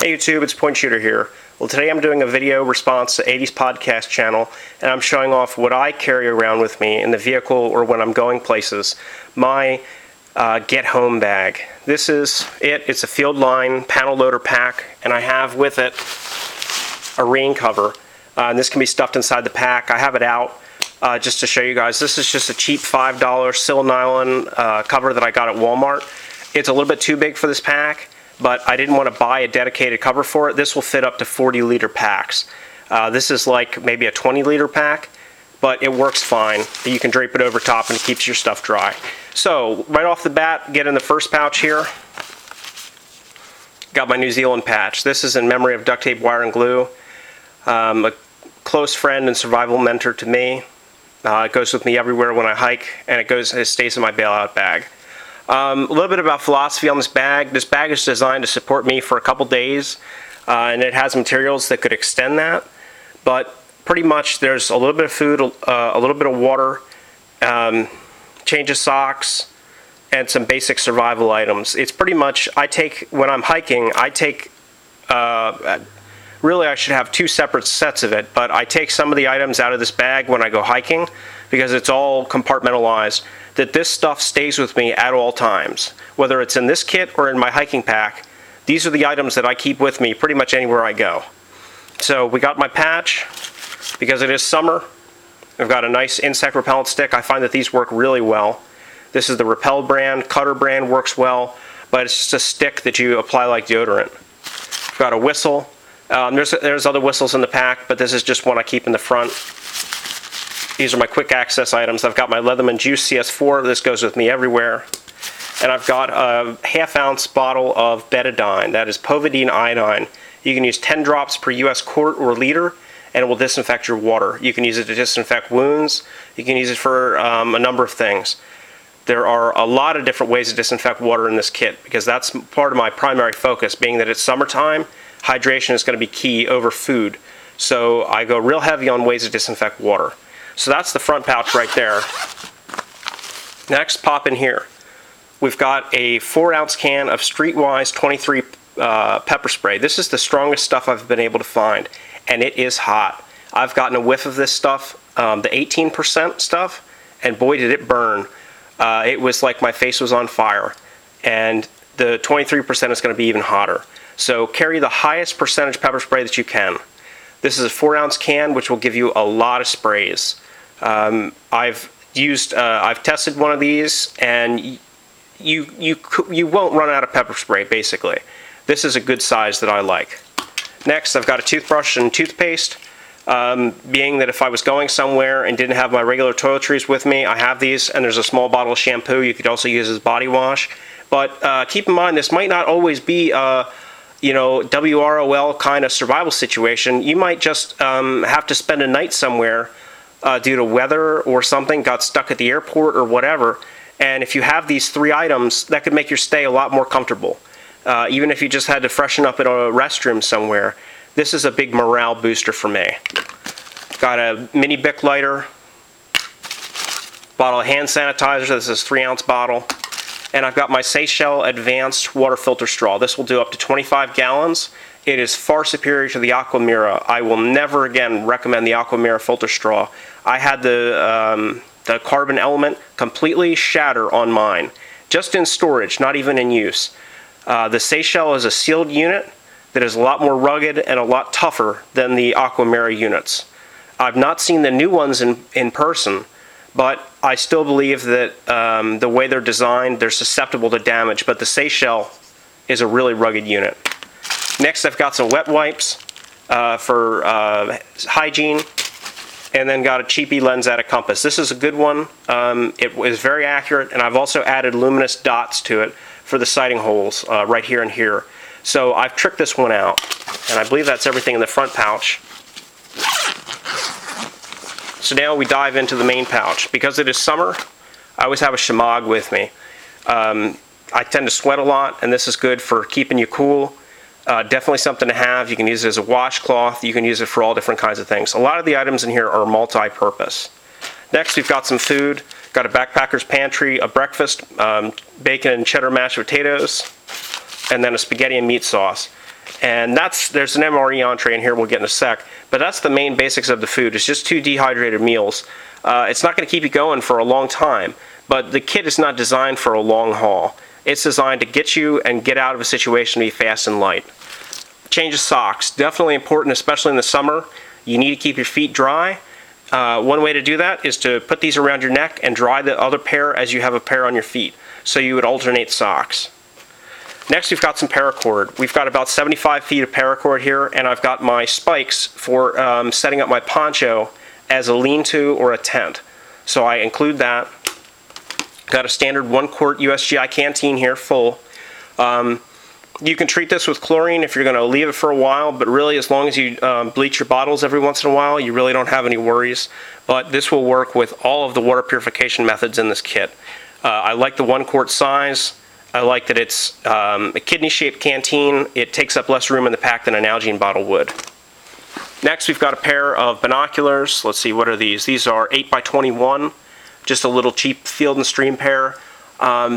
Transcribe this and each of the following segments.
Hey YouTube, it's Point Shooter here. Well, today I'm doing a video response to 80s podcast channel, and I'm showing off what I carry around with me in the vehicle or when I'm going places. My get home bag. This is it. It's a field line panel loader pack, and I have with it a rain cover. And this can be stuffed inside the pack. I have it out just to show you guys. This is just a cheap $5 sil nylon cover that I got at Walmart. It's a little bit too big for this pack, but I didn't want to buy a dedicated cover for it. This will fit up to 40-liter packs. This is like maybe a 20-liter pack, but it works fine. You can drape it over top and it keeps your stuff dry. So right off the bat, get in the first pouch here. Got my New Zealand patch. This is in memory of duct tape, wire, and glue. A close friend and survival mentor to me. It goes with me everywhere when I hike, and it stays in my bailout bag. A little bit about philosophy on this bag. This bag is designed to support me for a couple days, and it has materials that could extend that. But pretty much there's a little bit of food, a little bit of water, change of socks, and some basic survival items. It's pretty much, when I'm hiking, really I should have two separate sets of it, but I take some of the items out of this bag when I go hiking because it's all compartmentalized, that this stuff stays with me at all times. Whether it's in this kit or in my hiking pack, these are the items that I keep with me pretty much anywhere I go. So we got my patch. Because it is summer, I've got a nice insect repellent stick. I find that these work really well. This is the Repel brand. Cutter brand works well, but it's just a stick that you apply like deodorant. I've got a whistle. There's other whistles in the pack, but this is just one I keep in the front. These are my quick access items. I've got my Leatherman Juice CS4. This goes with me everywhere. And I've got a half-ounce bottle of betadine. That is povidone iodine. You can use 10 drops per US quart or liter, and it will disinfect your water. You can use it to disinfect wounds. You can use it for a number of things. There are a lot of different ways to disinfect water in this kit because that's part of my primary focus, being that it's summertime. Hydration is going to be key over food. So I go real heavy on ways to disinfect water. So that's the front pouch right there. Next, pop in here. We've got a 4-ounce can of Streetwise 23 pepper spray. This is the strongest stuff I've been able to find, and it is hot. I've gotten a whiff of this stuff, the 18% stuff, and boy did it burn. It was like my face was on fire, and the 23% is going to be even hotter. So carry the highest percentage pepper spray that you can. This is a 4-ounce can, which will give you a lot of sprays. I've tested one of these, and you won't run out of pepper spray, basically. This is a good size that I like. Next, I've got a toothbrush and toothpaste. Being that if I was going somewhere and didn't have my regular toiletries with me, I have these, and there's a small bottle of shampoo you could also use as body wash. But keep in mind, this might not always be WROL kind of survival situation. You might just have to spend a night somewhere due to weather or something, got stuck at the airport or whatever. And if you have these 3 items, that could make your stay a lot more comfortable. Even if you just had to freshen up in a restroom somewhere, this is a big morale booster for me. Got a mini Bic lighter, bottle of hand sanitizer. This is a 3-ounce bottle. And I've got my Seychelles Advanced Water Filter Straw. This will do up to 25 gallons. It is far superior to the Aquamira. I will never again recommend the Aquamira filter straw. I had the carbon element completely shatter on mine, just in storage, not even in use. The Seychelles is a sealed unit that is a lot more rugged and a lot tougher than the Aquamira units. I've not seen the new ones in person, but I still believe that the way they're designed, they're susceptible to damage, but the Seychelles is a really rugged unit. Next, I've got some wet wipes for hygiene, and then got a cheapy lens at a compass. This is a good one. It is very accurate, and I've also added luminous dots to it for the sighting holes right here and here. So I've tricked this one out, and I believe that's everything in the front pouch. So now we dive into the main pouch. Because it is summer, I always have a shemagh with me. I tend to sweat a lot, and this is good for keeping you cool. Definitely something to have. You can use it as a washcloth. You can use it for all different kinds of things. A lot of the items in here are multi-purpose. Next, we've got some food. Got a backpacker's pantry, a breakfast, bacon and cheddar mashed potatoes, and then a spaghetti and meat sauce. And there's an MRE entree in here we'll get in a sec, but that's the main basics of the food. It's just 2 dehydrated meals. It's not going to keep you going for a long time, but the kit is not designed for a long haul. It's designed to get you and get out of a situation to be fast and light. Change of socks, definitely important, especially in the summer. You need to keep your feet dry. One way to do that is to put these around your neck and dry the other pair as you have a pair on your feet. So you would alternate socks. Next, we've got some paracord. We've got about 75 feet of paracord here, and I've got my spikes for setting up my poncho as a lean-to or a tent. So I include that. Got a standard 1-quart USGI canteen here, full. You can treat this with chlorine if you're going to leave it for a while, but really as long as you bleach your bottles every once in a while, you really don't have any worries. But this will work with all of the water purification methods in this kit. I like the 1-quart size. I like that it's a kidney-shaped canteen. It takes up less room in the pack than an Nalgene bottle would. Next, we've got a pair of binoculars. Let's see, what are these? These are 8x21, just a little cheap Field and Stream pair.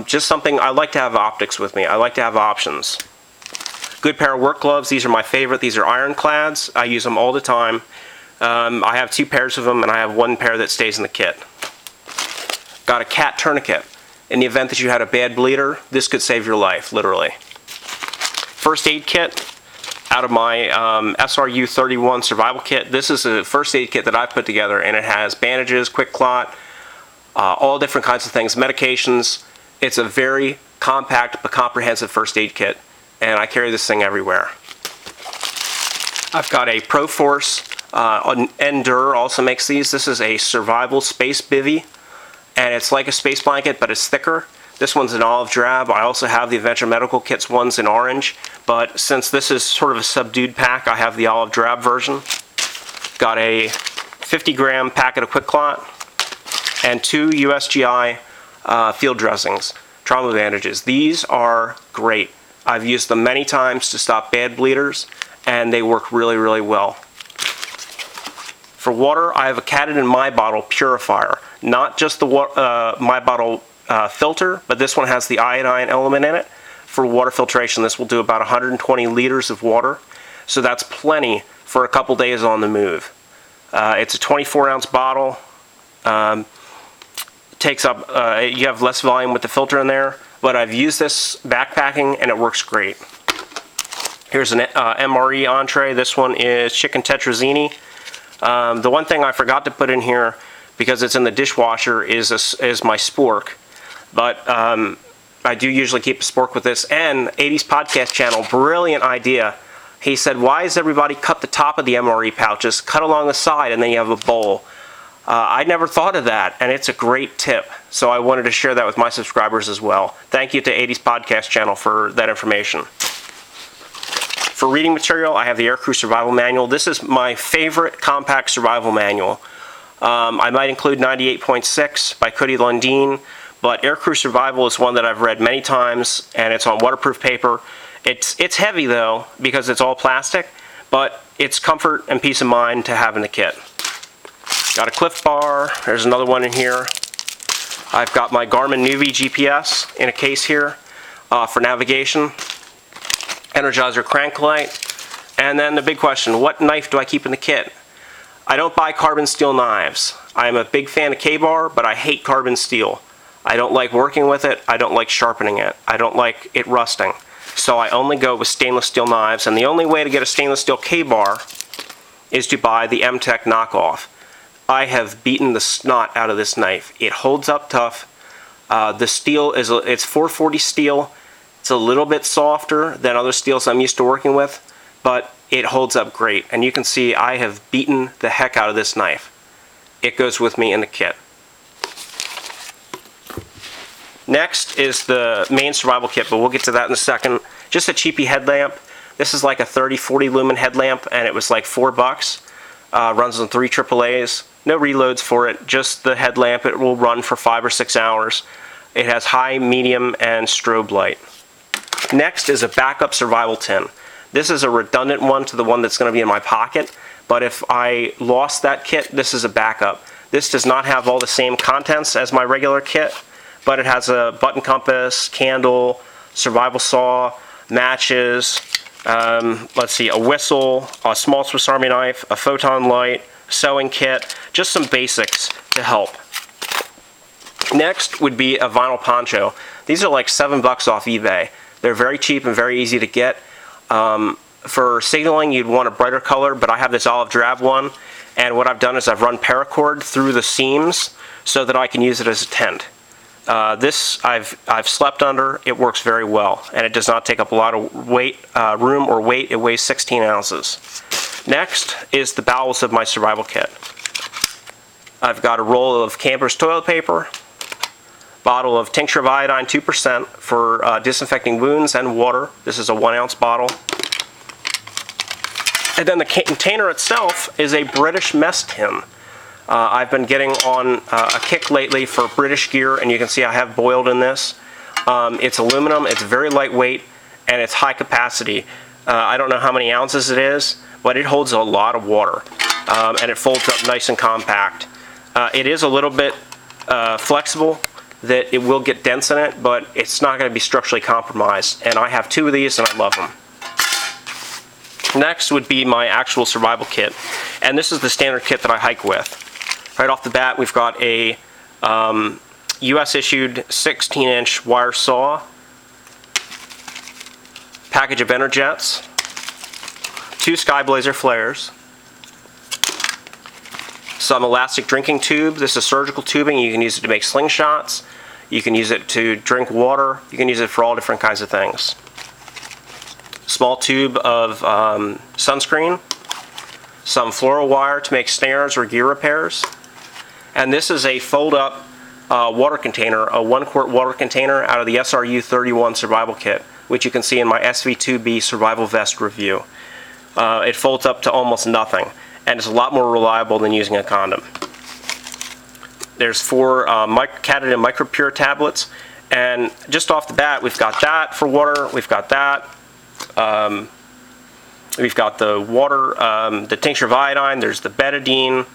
Just something, I like to have optics with me. I like to have options. Good pair of work gloves. These are my favorite. These are ironclads. I use them all the time. I have 2 pairs of them, and I have 1 pair that stays in the kit. Got a cat tourniquet. In the event that you had a bad bleeder, this could save your life, literally. First aid kit out of my SRU 31 survival kit. This is a first aid kit that I put together, and it has bandages, quick clot, all different kinds of things, medications. It's a very compact but comprehensive first aid kit, and I carry this thing everywhere. I've got a ProForce, Endure also makes these. This is a survival space bivvy, and it's like a space blanket, but it's thicker. This one's an olive drab. I also have the Adventure Medical Kits ones in orange, but since this is sort of a subdued pack, I have the olive drab version. Got a 50-gram packet of quick clot and 2 USGI field dressings, trauma bandages. These are great. I've used them many times to stop bad bleeders, and they work really, really well. For water, I have a Katadyn My Bottle purifier. Not just the My Bottle filter, but this one has the iodine element in it. For water filtration, this will do about 120 liters of water. So that's plenty for a couple days on the move. It's a 24-ounce bottle. Takes up, you have less volume with the filter in there, but I've used this backpacking and it works great. Here's an MRE entree. This one is chicken tetrazzini. The one thing I forgot to put in here, because it's in the dishwasher, is my spork. But I do usually keep a spork with this. And 80s Podcast Channel, brilliant idea. He said, why does everybody cut the top of the MRE pouches, cut along the side, and then you have a bowl? I never thought of that, and it's a great tip. So I wanted to share that with my subscribers as well. Thank you to 80s Podcast Channel for that information. For reading material, I have the Aircrew Survival Manual. This is my favorite compact survival manual. I might include 98.6 by Cody Lundin, but Aircrew Survival is one that I've read many times, and it's on waterproof paper. It's heavy, though, because it's all plastic, but it's comfort and peace of mind to have in the kit. Got a Cliff Bar. There's another one in here. I've got my Garmin Nuvi GPS in a case here for navigation. Energizer crank light. And then the big question, what knife do I keep in the kit? I don't buy carbon steel knives. I'm a big fan of K-Bar, but I hate carbon steel. I don't like working with it. I don't like sharpening it. I don't like it rusting. So I only go with stainless steel knives, and the only way to get a stainless steel K-Bar is to buy the M-Tech knockoff. I have beaten the snot out of this knife. It holds up tough. The steel it's 440 steel. It's a little bit softer than other steels I'm used to working with, but it holds up great. And you can see I have beaten the heck out of this knife. It goes with me in the kit. Next is the main survival kit, but we'll get to that in a second. Just a cheapy headlamp. This is like a 30-40 lumen headlamp, and it was like $4. Runs on 3 AAAs. No reloads for it, just the headlamp. It will run for 5 or 6 hours. It has high, medium, and strobe light. Next is a backup survival tin. This is a redundant one to the one that's going to be in my pocket, but if I lost that kit, this is a backup. This does not have all the same contents as my regular kit, but it has a button compass, candle, survival saw, matches, let's see, a whistle, a small Swiss Army knife, a photon light, sewing kit, just some basics to help. Next would be a vinyl poncho. These are like $7 off eBay. They're very cheap and very easy to get. For signaling, you'd want a brighter color, but I have this olive drab one, and what I've done is I've run paracord through the seams so that I can use it as a tent. This I've slept under. It works very well, and it does not take up a lot of weight, room or weight. It weighs 16 ounces. Next is the bowels of my survival kit. I've got a roll of Camper's toilet paper, bottle of tincture of iodine 2% for disinfecting wounds, and water. This is a 1 ounce bottle. And then the container itself is a British mess tin. I've been getting on a kick lately for British gear, and you can see I have boiled in this. It's aluminum, it's very lightweight, and it's high capacity. I don't know how many ounces it is, but it holds a lot of water, and it folds up nice and compact. It is a little bit flexible, that it will get dents in it, but it's not going to be structurally compromised, and I have 2 of these and I love them. Next would be my actual survival kit, and this is the standard kit that I hike with. Right off the bat, we've got a US issued 16-inch wire saw, package of Enerjets, 2 Skyblazer flares, some elastic drinking tube. This is surgical tubing. You can use it to make slingshots. You can use it to drink water. You can use it for all different kinds of things. Small tube of sunscreen, some fluoro wire to make snares or gear repairs, and this is a fold-up water container, a 1-quart water container out of the SRU 31 survival kit, which you can see in my SV2B survival vest review. It folds up to almost nothing, and it's a lot more reliable than using a condom. There's 4 Katadyn MicroPure tablets, and just off the bat, we've got that for water, we've got that. We've got the water, the tincture of iodine, there's the betadine.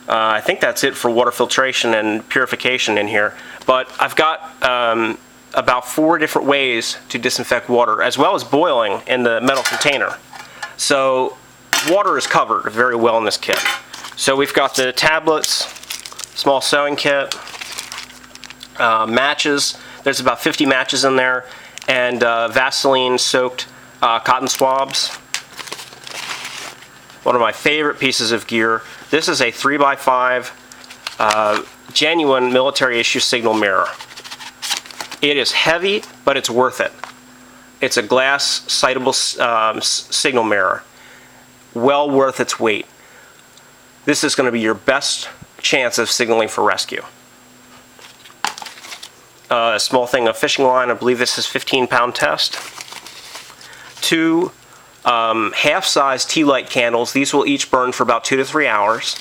I think that's it for water filtration and purification in here. But I've got about 4 different ways to disinfect water, as well as boiling in the metal container. So water is covered very well in this kit. So we've got the tablets, small sewing kit, matches. There's about 50 matches in there, and Vaseline soaked cotton swabs. One of my favorite pieces of gear. This is a 3x5 genuine military issue signal mirror. It is heavy, but it's worth it. It's a glass sightable signal mirror. Well worth its weight. This is going to be your best chance of signaling for rescue. A small thing of fishing line. I believe this is 15-pound test. 2 half-size tea light candles. These will each burn for about 2 to 3 hours.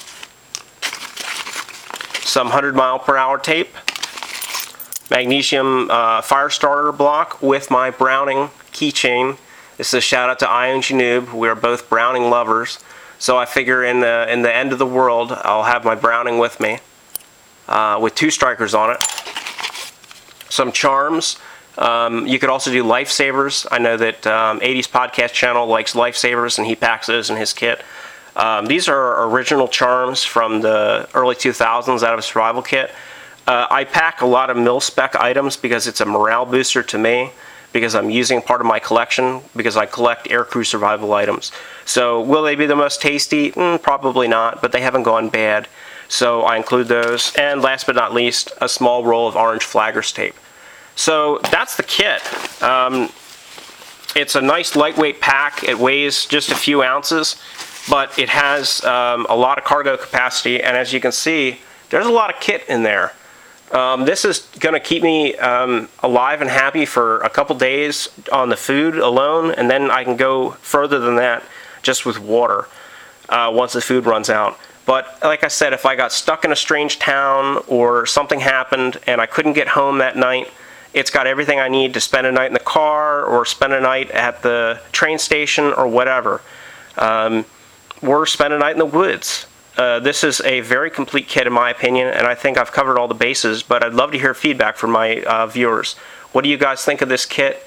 Some 100-mile-per-hour tape. Magnesium fire starter block with my Browning keychain. This is a shout out to Ion Janoob. We are both Browning lovers, so I figure in the end of the world I'll have my Browning with me, with 2 strikers on it. Some charms. You could also do lifesavers. I know that 80s Podcast Channel likes lifesavers, and he packs those in his kit. These are original charms from the early 2000s out of a survival kit. I pack a lot of mil-spec items because it's a morale booster to me, because I'm using part of my collection, because I collect aircrew survival items. So will they be the most tasty? Probably not, but they haven't gone bad. So I include those. And last but not least, a small roll of orange flaggers tape. So that's the kit. It's a nice lightweight pack. It weighs just a few ounces, but it has a lot of cargo capacity, and as you can see, there's a lot of kit in there. This is going to keep me alive and happy for a couple days on the food alone, and then I can go further than that just with water once the food runs out. But like I said, if I got stuck in a strange town or something happened and I couldn't get home that night, it's got everything I need to spend a night in the car or spend a night at the train station or whatever. Or spend a night in the woods. This is a very complete kit in my opinion, and I think I've covered all the bases, but I'd love to hear feedback from my viewers. What do you guys think of this kit?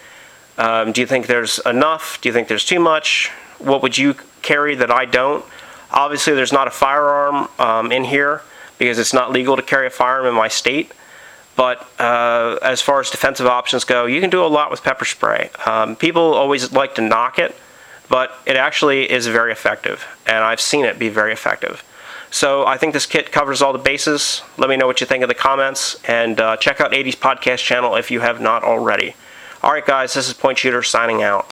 Do you think there's enough? Do you think there's too much? What would you carry that I don't? Obviously, there's not a firearm in here because it's not legal to carry a firearm in my state. But as far as defensive options go, you can do a lot with pepper spray. People always like to knock it, but it actually is very effective, and I've seen it be very effective. So I think this kit covers all the bases. Let me know what you think in the comments, and check out 80s Podcast channel if you have not already. All right, guys, this is Point Shooter signing out.